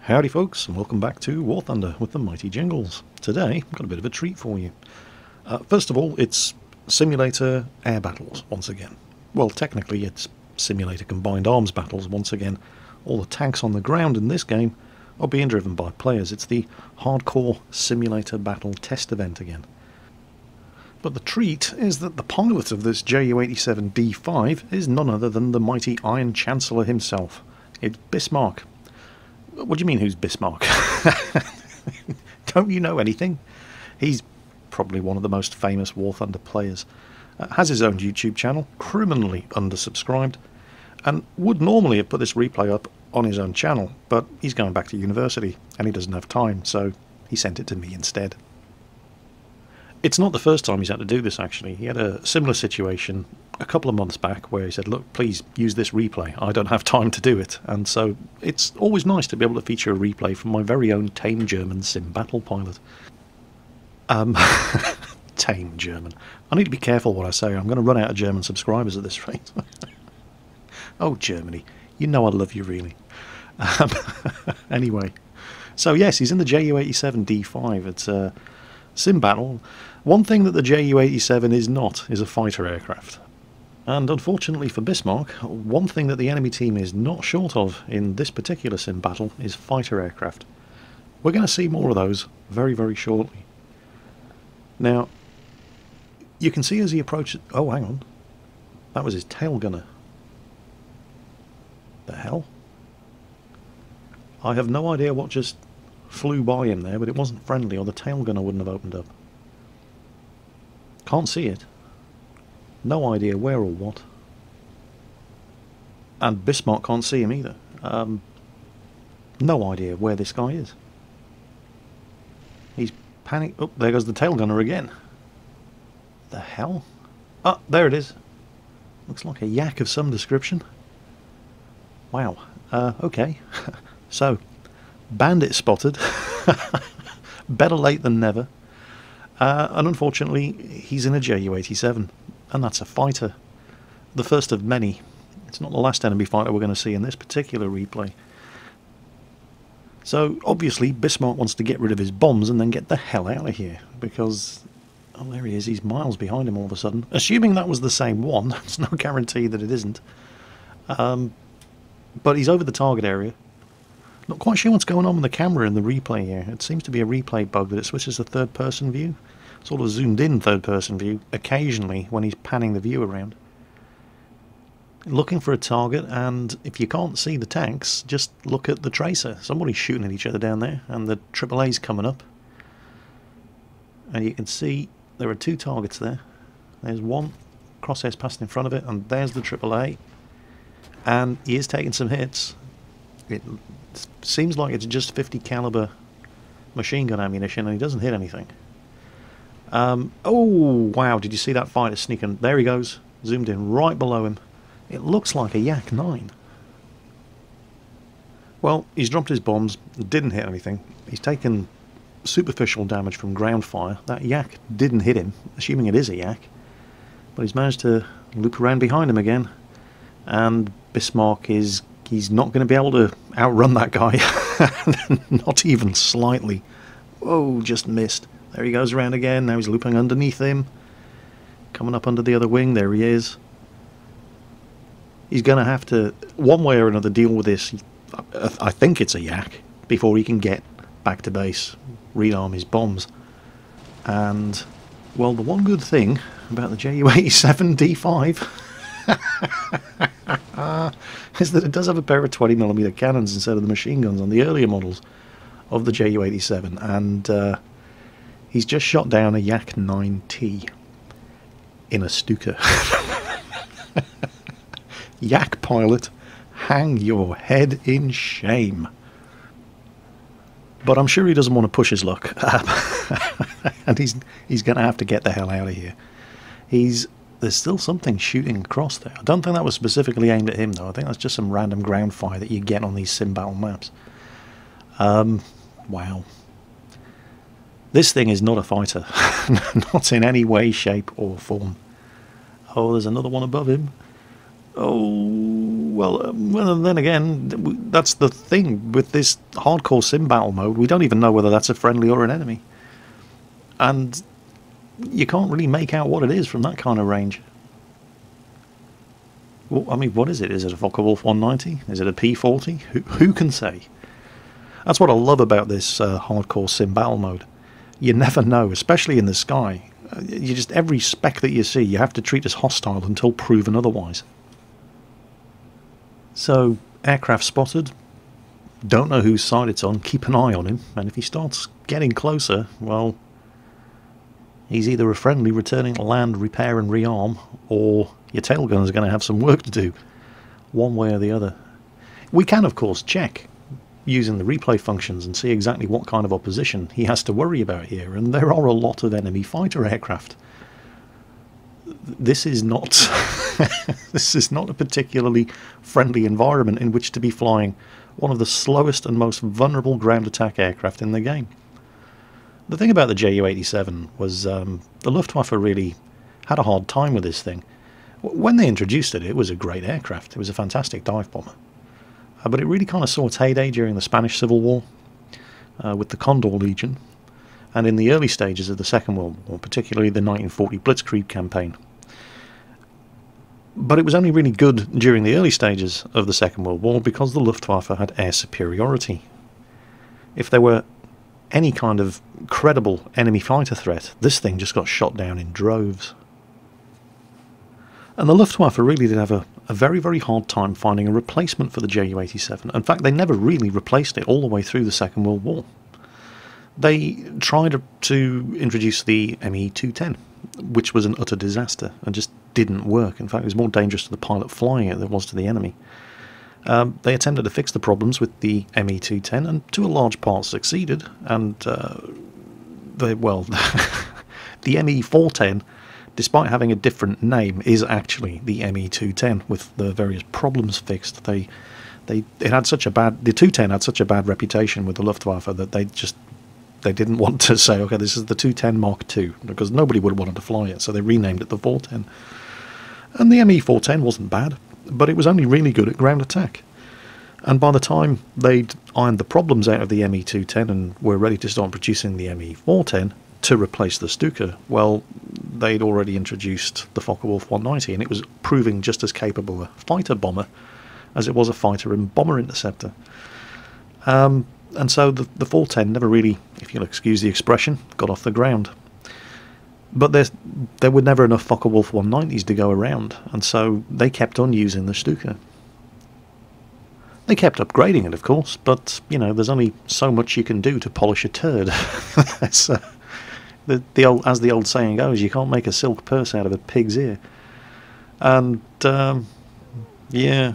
Howdy folks, and welcome back to War Thunder with the mighty Jingles. Today, I've got a bit of a treat for you. First of all, it's simulator air battles once again. Well, technically it's simulator combined arms battles once again. All the tanks on the ground in this game are being driven by players. It's the hardcore simulator battle test event again. But the treat is that the pilot of this Ju-87D5 is none other than the mighty Iron Chancellor himself. It's Bismarck. What do you mean, who's Bismarck? Don't you know anything? He's probably one of the most famous War Thunder players. Has his own YouTube channel, criminally undersubscribed, and would normally have put this replay up on his own channel, but he's going back to university and he doesn't have time, so he sent it to me instead. It's not the first time he's had to do this, actually. He had a similar situation a couple of months back where he said, look, please use this replay. I don't have time to do it. And so it's always nice to be able to feature a replay from my very own tame German sim battle pilot. Tame German. I need to be careful what I say. I'm going to run out of German subscribers at this rate. Oh, Germany. You know I love you, really. Anyway. So yes, he's in the Ju-87D5. It's a sim battle. One thing that the Ju-87 is not is a fighter aircraft. And unfortunately for Bismarck, one thing that the enemy team is not short of in this particular sim battle is fighter aircraft. We're going to see more of those very, very shortly. Now, you can see as he approaches... Oh, hang on. That was his tail gunner. The hell? I have no idea what just flew by him there, but it wasn't friendly, or the tail gunner wouldn't have opened up. Can't see it. No idea where or what. And Bismarck can't see him either. No idea where this guy is. He's panicked. Oh, there goes the tail gunner again. The hell? Oh, there it is. Looks like a yak of some description. Wow. Okay. So, bandit spotted. Better late than never. And unfortunately, he's in a Ju-87, and that's a fighter. The first of many. It's not the last enemy fighter we're going to see in this particular replay. So, obviously, Bismarck wants to get rid of his bombs and then get the hell out of here, because... Oh, there he is. He's miles behind him all of a sudden. Assuming that was the same one. There's no guarantee that it isn't. But he's over the target area. Not quite sure what's going on with the camera in the replay here. It seems to be a replay bug that it switches to third-person view. Sort of zoomed-in third-person view, occasionally, when he's panning the view around. Looking for a target, and if you can't see the tanks, just look at the tracer. Somebody's shooting at each other down there, and the AAA's coming up. And you can see there are two targets there. There's one, crosshairs passing in front of it, and there's the AAA. And he is taking some hits. It seems like it's just 50 caliber machine gun ammunition, and he doesn't hit anything. Oh wow, did you see that fighter sneaking? There he goes, zoomed in right below him. It looks like a Yak 9. Well, he's dropped his bombs, didn't hit anything. He's taken superficial damage from ground fire. That Yak didn't hit him, assuming it is a Yak. But he's managed to loop around behind him again, and Bismarck is... He's not going to be able to outrun that guy. Not even slightly. Whoa, just missed. There he goes around again. Now he's looping underneath him. Coming up under the other wing. There he is. He's going to have to, one way or another, deal with this. I think it's a Yak, before he can get back to base, rearm his bombs. And, well, the one good thing about the Ju-87D5... is that it does have a pair of 20mm cannons instead of the machine guns on the earlier models of the Ju-87, and he's just shot down a Yak 9T in a Stuka. Yak pilot, hang your head in shame. But I'm sure he doesn't want to push his luck, and he's going to have to get the hell out of here. There's still something shooting across there. I don't think that was specifically aimed at him, though. I think that's just some random ground fire that you get on these sim battle maps. Wow. This thing is not a fighter. Not in any way, shape, or form. Oh, there's another one above him. Oh, Well, then again, that's the thing with this hardcore sim battle mode. We don't even know whether that's a friendly or an enemy. And you can't really make out what it is from that kind of range. Well, I mean, what is it? Is it a Focke-Wulf 190? Is it a P40? Who can say? That's what I love about this hardcore sim battle mode. You never know, especially in the sky. You just, every speck that you see, you have to treat as hostile until proven otherwise. So, aircraft spotted. Don't know whose side it's on. Keep an eye on him. And if he starts getting closer, well, he's either a friendly returning to land, repair and rearm, or your tail gunner's going to have some work to do. One way or the other. We can, of course, check using the replay functions and see exactly what kind of opposition he has to worry about here, and there are a lot of enemy fighter aircraft. This is not this is not a particularly friendly environment in which to be flying one of the slowest and most vulnerable ground attack aircraft in the game. The thing about the Ju-87 was the Luftwaffe really had a hard time with this thing. When they introduced it, it was a great aircraft. It was a fantastic dive bomber. But it really kind of saw its heyday during the Spanish Civil War with the Condor Legion, and in the early stages of the Second World War, particularly the 1940 Blitzkrieg campaign. But it was only really good during the early stages of the Second World War because the Luftwaffe had air superiority. If there were any kind of credible enemy fighter threat, this thing just got shot down in droves. And the Luftwaffe really did have a very, very hard time finding a replacement for the Ju-87. In fact, they never really replaced it all the way through the Second World War. They tried to introduce the Me-210, which was an utter disaster and just didn't work. In fact, it was more dangerous to the pilot flying it than it was to the enemy. They attempted to fix the problems with the Me-210 and to a large part succeeded. And, the Me-410, despite having a different name, is actually the Me-210 with the various problems fixed. The 210 had such a bad reputation with the Luftwaffe that they didn't want to say, okay, this is the 210 Mark II, because nobody would have wanted to fly it, so they renamed it the 410. And the Me-410 wasn't bad, but it was only really good at ground attack. And by the time they'd ironed the problems out of the Me-210 and were ready to start producing the Me-410 to replace the Stuka, well, they'd already introduced the Focke-Wulf 190, and it was proving just as capable a fighter bomber as it was a fighter and bomber interceptor. And so the 410 never really, if you'll excuse the expression, got off the ground. But there were never enough Focke-Wulf 190s to go around, and so they kept on using the Stuka. They kept upgrading it, of course, but, you know, there's only so much you can do to polish a turd. That's, as the old saying goes, you can't make a silk purse out of a pig's ear. And, yeah,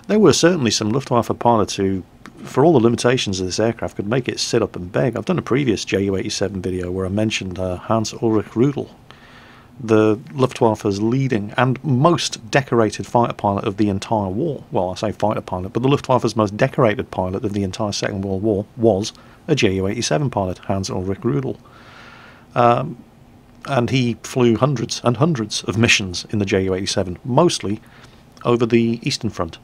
there were certainly some Luftwaffe pilots who, for all the limitations of this aircraft, could make it sit up and beg. I've done a previous Ju-87 video where I mentioned Hans-Ulrich Rudel, the Luftwaffe's leading and most decorated fighter pilot of the entire war. Well, I say fighter pilot, but the Luftwaffe's most decorated pilot of the entire Second World War was a Ju-87 pilot, Hans-Ulrich Rudel. And he flew hundreds and hundreds of missions in the Ju-87, mostly over the Eastern Front,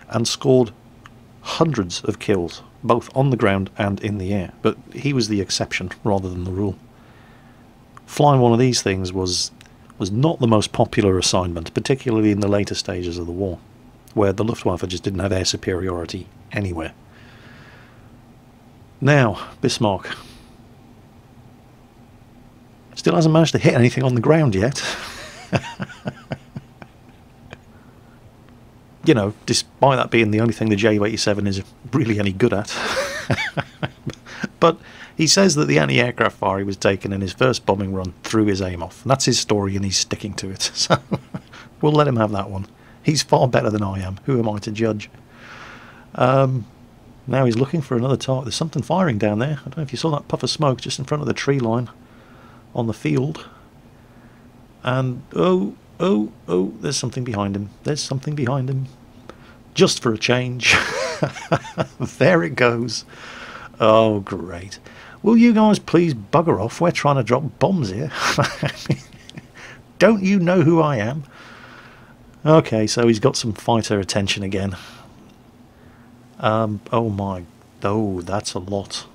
and scored hundreds of kills, both on the ground and in the air. But he was the exception rather than the rule. Flying one of these things was not the most popular assignment, particularly in the later stages of the war, where the Luftwaffe just didn't have air superiority anywhere. Now, Bismarck still hasn't managed to hit anything on the ground yet. You know, despite that being the only thing the Ju-87 is really any good at. But he says that the anti-aircraft fire he was taking in his first bombing run threw his aim off. And that's his story, and he's sticking to it. So we'll let him have that one. He's far better than I am. Who am I to judge? Now he's looking for another target. There's something firing down there. I don't know if you saw that puff of smoke just in front of the tree line on the field. And oh, there's something behind him. There's something behind him. Just for a change. There it goes. Oh, great. Will you guys please bugger off? We're trying to drop bombs here. Don't you know who I am? Okay, so he's got some fighter attention again. Oh my... Oh, that's a lot.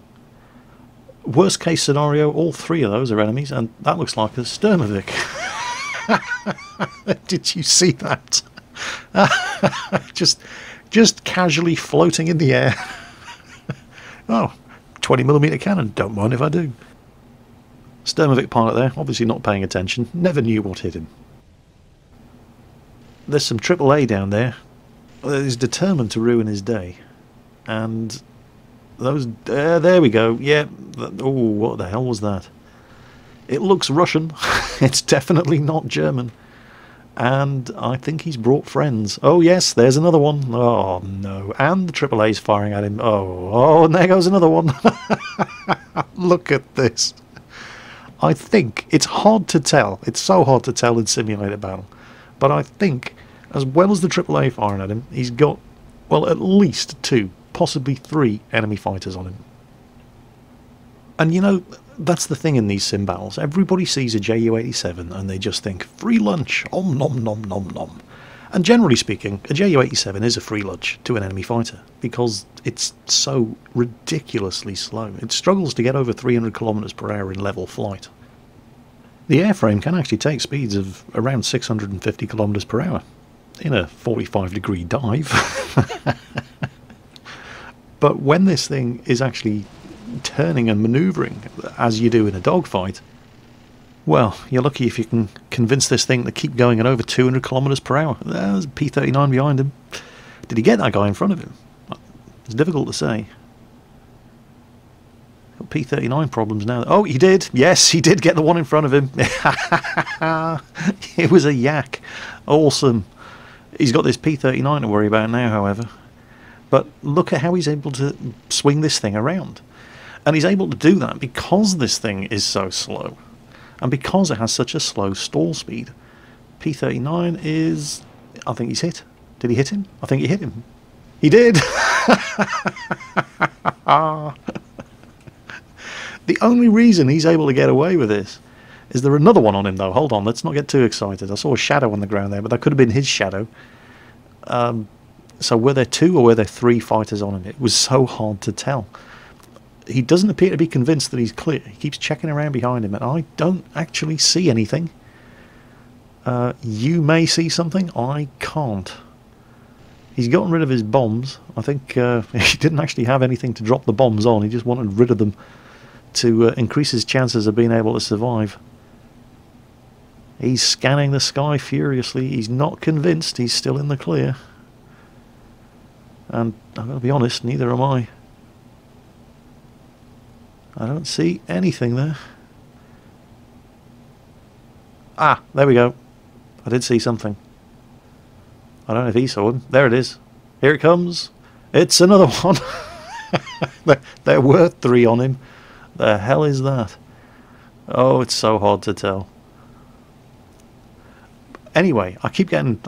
Worst case scenario, all three of those are enemies, and that looks like a Sturmovik. Did you see that? just casually floating in the air. Oh, 20mm cannon, don't mind if I do. Sturmovik pilot there, obviously not paying attention, never knew what hit him. There's some AAA down there that is determined to ruin his day. And those... there we go, yeah. Oh, what the hell was that? It looks Russian. It's definitely not German. And I think he's brought friends. Oh yes, there's another one. Oh no. And the AAA's firing at him. Oh, and there goes another one. Look at this. I think it's hard to tell. It's so hard to tell in simulated battle. But I think, as well as the AAA firing at him, he's got, well, at least 2, possibly 3 enemy fighters on him. And you know, that's the thing in these sim battles. Everybody sees a Ju-87 and they just think, free lunch, om nom nom nom nom. And generally speaking, a Ju-87 is a free lunch to an enemy fighter, because it's so ridiculously slow. It struggles to get over 300 kilometers per hour in level flight. The airframe can actually take speeds of around 650 kilometers per hour in a 45-degree dive. But when this thing is actually turning and manoeuvring, as you do in a dogfight, well, you're lucky if you can convince this thing to keep going at over 200 kilometers per hour. There's a P-39 behind him. Did he get that guy in front of him? It's difficult to say. Got P-39 problems now. Oh, he did. Yes, he did get the one in front of him. It was a yak. Awesome. He's got this P-39 to worry about now, however. But look at how he's able to swing this thing around. And he's able to do that because this thing is so slow. And because it has such a slow stall speed. P-39 is... I think he's hit. Did he hit him? I think he hit him. He did! The only reason he's able to get away with this is there another one on him, though. Hold on, let's not get too excited. I saw a shadow on the ground there, but that could have been his shadow. So were there 2 or were there 3 fighters on him? It was so hard to tell. He doesn't appear to be convinced that he's clear. He keeps checking around behind him, and I don't actually see anything. You may see something. I can't. He's gotten rid of his bombs. I think he didn't actually have anything to drop the bombs on. He just wanted rid of them to increase his chances of being able to survive. He's scanning the sky furiously. He's not convinced he's still in the clear. And I've got to be honest, neither am I. I don't see anything there. Ah, there we go. I did see something. I don't know if he saw him. There it is. Here it comes. It's another one. There were 3 on him. The hell is that? Oh, it's so hard to tell. Anyway, I keep trying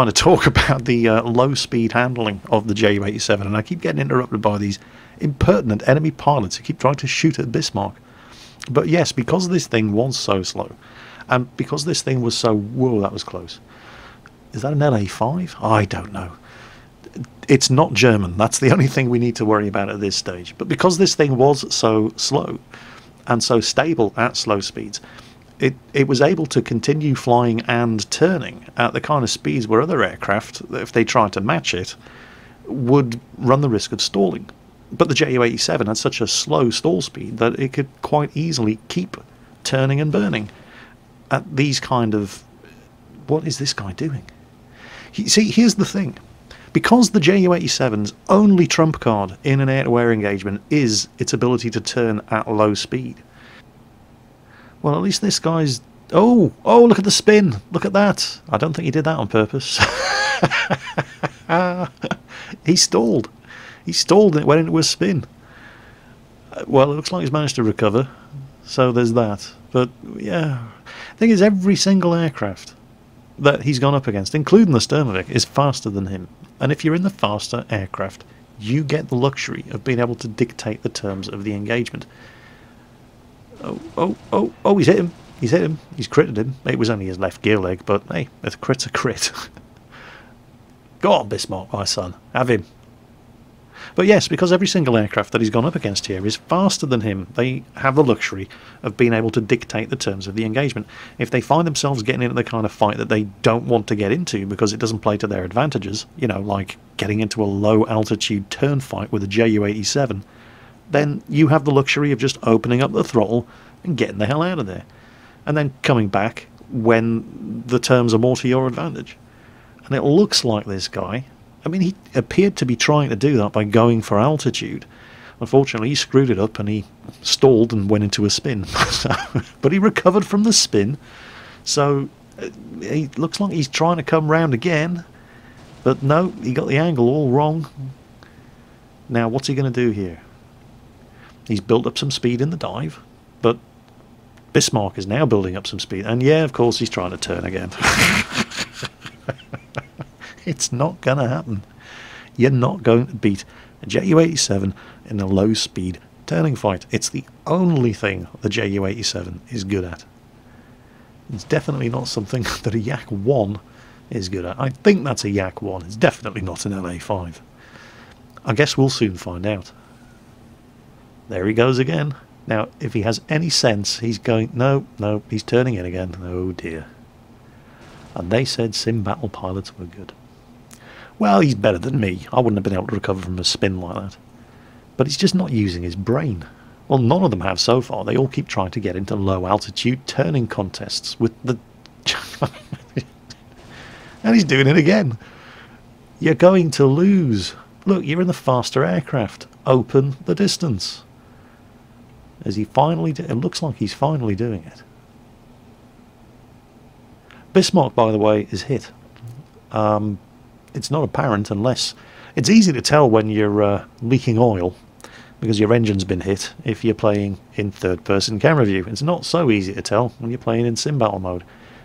to talk about the low speed handling of the Ju-87, and I keep getting interrupted by these impertinent enemy pilots who keep trying to shoot at Bismarck. But yes, because this thing was so slow, and because this thing was so... Whoa, that was close. Is that an LA-5? I don't know. It's not German. That's the only thing we need to worry about at this stage. But because this thing was so slow and so stable at slow speeds, it was able to continue flying and turning at the kind of speeds where other aircraft, if they tried to match it, would run the risk of stalling. But the Ju-87 had such a slow stall speed that it could quite easily keep turning and burning at these kind of... What is this guy doing? See, here's the thing. Because the Ju-87's only trump card in an air-to-air engagement is its ability to turn at low speed, well, at least this guy's... Oh, look at the spin. Look at that. I don't think he did that on purpose. He stalled. He stalled and it went into a spin. Well, it looks like he's managed to recover. So there's that. But, yeah. The thing is, every single aircraft that he's gone up against, including the Sturmovik, is faster than him. And if you're in the faster aircraft, you get the luxury of being able to dictate the terms of the engagement. Oh, he's hit him. He's hit him. He's critted him. It was only his left gear leg, but hey, a crit's a crit. Go on, Bismarck, my son. Have him. But yes, because every single aircraft that he's gone up against here is faster than him, they have the luxury of being able to dictate the terms of the engagement. If they find themselves getting into the kind of fight that they don't want to get into because it doesn't play to their advantages, you know, like getting into a low-altitude turn fight with a Ju-87, then you have the luxury of just opening up the throttle and getting the hell out of there. And then coming back when the terms are more to your advantage. And it looks like this guy... I mean, he appeared to be trying to do that by going for altitude. Unfortunately, he screwed it up and he stalled and went into a spin. But he recovered from the spin. So he looks like he's trying to come round again. But no, he got the angle all wrong. Now, what's he going to do here? He's built up some speed in the dive. But Bismarck is now building up some speed. And yeah, of course, he's trying to turn again. It's not going to happen. You're not going to beat a Ju-87 in a low-speed turning fight. It's the only thing the Ju-87 is good at. It's definitely not something that a Yak-1 is good at. I think that's a Yak-1. It's definitely not an LA-5. I guess we'll soon find out. There he goes again. Now, if he has any sense, he's going... No, he's turning in again. Oh, dear. And they said sim battle pilots were good. Well, he's better than me. I wouldn't have been able to recover from a spin like that. But he's just not using his brain. Well, none of them have so far. They all keep trying to get into low-altitude turning contests with the... And he's doing it again. You're going to lose. Look, you're in the faster aircraft. Open the distance. As he finally... It looks like he's finally doing it. Bismarck, by the way, is hit. It's not apparent unless... It's easy to tell when you're leaking oil because your engine's been hit if you're playing in third-person camera view. It's not so easy to tell when you're playing in sim battle mode.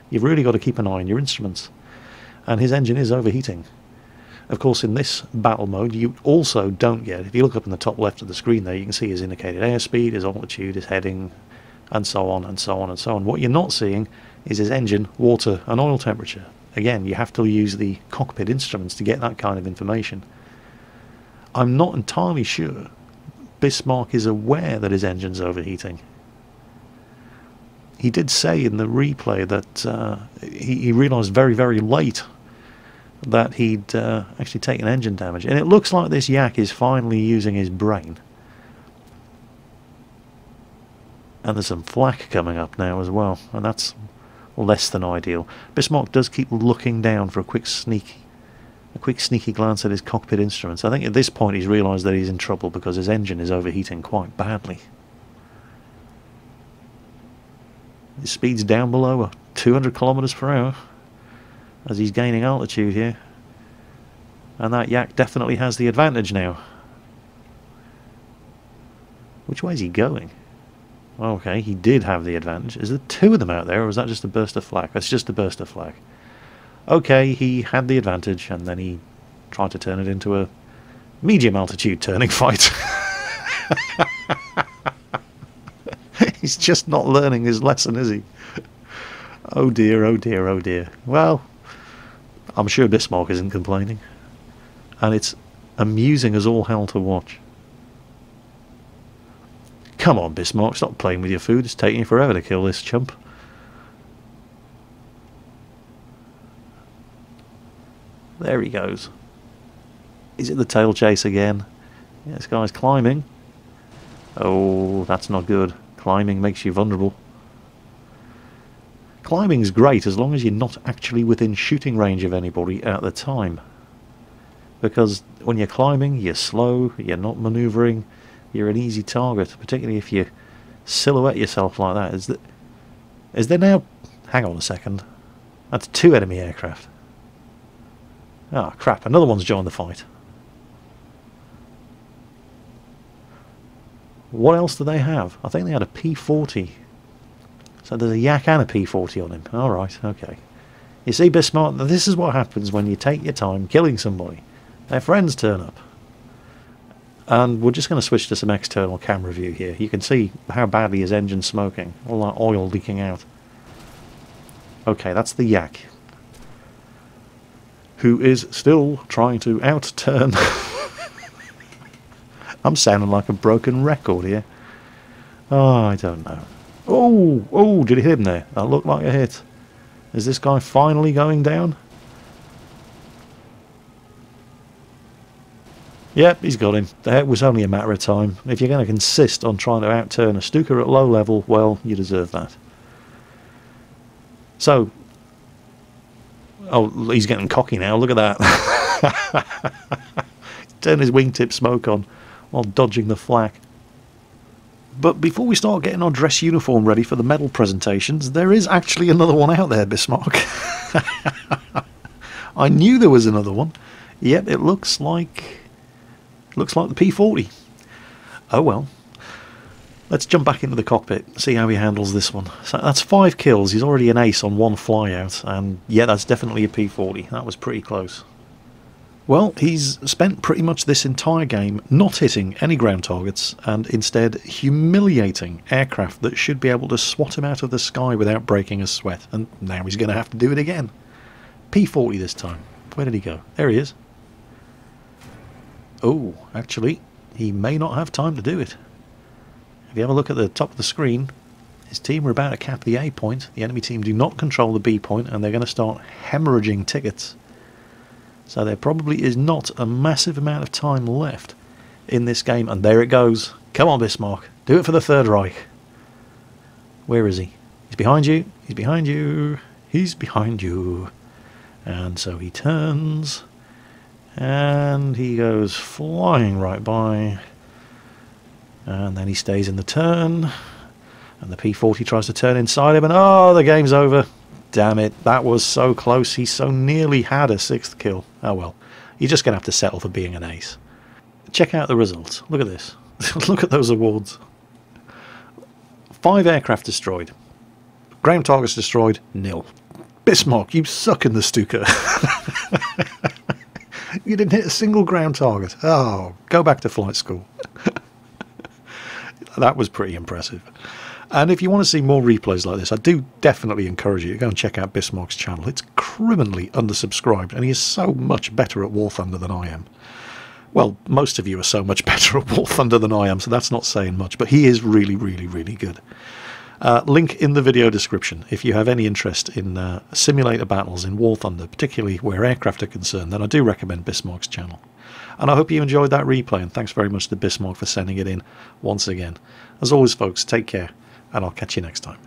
You've really got to keep an eye on your instruments. And his engine is overheating. Of course, in this battle mode, you also don't get... If you look up in the top left of the screen there, you can see his indicated airspeed, his altitude, his heading, and so on, and so on, and so on. What you're not seeing is his engine, water, and oil temperature. Again, you have to use the cockpit instruments to get that kind of information. I'm not entirely sure Bismarck is aware that his engine's overheating. He did say in the replay that he realised very, very late that he'd actually taken engine damage. And it looks like this Yak is finally using his brain. And there's some flak coming up now as well, and that's less than ideal. Bismarck does keep looking down for a quick sneaky glance at his cockpit instruments. I think at this point he's realised that he's in trouble because his engine is overheating quite badly. His speed's down below 200 kilometers per hour as he's gaining altitude here. And that Yak definitely has the advantage now. Which way is he going? Okay, he did have the advantage. Is there two of them out there, or was that just a burst of flak? That's just a burst of flak. Okay, he had the advantage, and then he tried to turn it into a medium altitude turning fight. He's just not learning his lesson, is he? Oh dear, oh dear, oh dear. Well, I'm sure Bismarck isn't complaining. And it's amusing as all hell to watch. Come on, Bismarck, stop playing with your food. It's taking you forever to kill this chump. There he goes. Is it the tail chase again? Yeah, this guy's climbing. Oh, that's not good. Climbing makes you vulnerable. Climbing's great as long as you're not actually within shooting range of anybody at the time. Because when you're climbing, you're slow, you're not manoeuvring, you're an easy target, particularly if you silhouette yourself like that. Is there now... Hang on a second. That's two enemy aircraft. Ah, crap, another one's joined the fight. What else do they have? I think they had a P-40. So there's a Yak and a P-40 on him. Alright, okay. You see, Bismarck, this is what happens when you take your time killing somebody. Their friends turn up. And we're just going to switch to some external camera view here. You can see how badly his engine's smoking. All that oil leaking out. Okay, that's the Yak. who is still trying to outturn... I'm sounding like a broken record here. Oh, I don't know. Oh, did it hit him there? That looked like a hit. Is this guy finally going down? Yep, he's got him. That was only a matter of time. If you're going to insist on trying to outturn a Stuka at low level, well, you deserve that. So, oh, he's getting cocky now. Look at that. Turn his wingtip smoke on while dodging the flak. But before we start getting our dress uniform ready for the medal presentations, there is actually another one out there, Bismarck. I knew there was another one. Yep, it looks like the P40. Oh well. Let's jump back into the cockpit, see how he handles this one. So that's 5 kills. He's already an ace on 1 flyout, and yeah, that's definitely a P40. That was pretty close. Well, he's spent pretty much this entire game not hitting any ground targets and instead humiliating aircraft that should be able to swat him out of the sky without breaking a sweat. And now he's going to have to do it again. P40 this time. Where did he go? There he is. Oh, actually, he may not have time to do it. If you have a look at the top of the screen, his team are about to cap the A point. The enemy team do not control the B point, and they're going to start hemorrhaging tickets. So there probably is not a massive amount of time left in this game. And there it goes. Come on, Bismarck. Do it for the Third Reich. Where is he? He's behind you. He's behind you. He's behind you. And so he turns. And he goes flying right by. And then he stays in the turn. And the P40 tries to turn inside him. And oh, the game's over. Damn it, that was so close. He so nearly had a 6th kill. Oh well, you're just going to have to settle for being an ace. Check out the results. Look at this. Look at those awards. 5 aircraft destroyed. Ground targets destroyed, 0. Bismarck, you suck in the Stuka. You didn't hit a single ground target. Oh, go back to flight school. That was pretty impressive. And if you want to see more replays like this, I do definitely encourage you to go and check out Bismarck's channel. It's criminally undersubscribed, and he is so much better at War Thunder than I am. Well, most of you are so much better at War Thunder than I am, so that's not saying much, but he is really, really, really good. Link in the video description. If you have any interest in simulator battles in War Thunder, particularly where aircraft are concerned, then I do recommend Bismarck's channel. And I hope you enjoyed that replay, and thanks very much to Bismarck for sending it in once again. As always, folks, take care, and I'll catch you next time.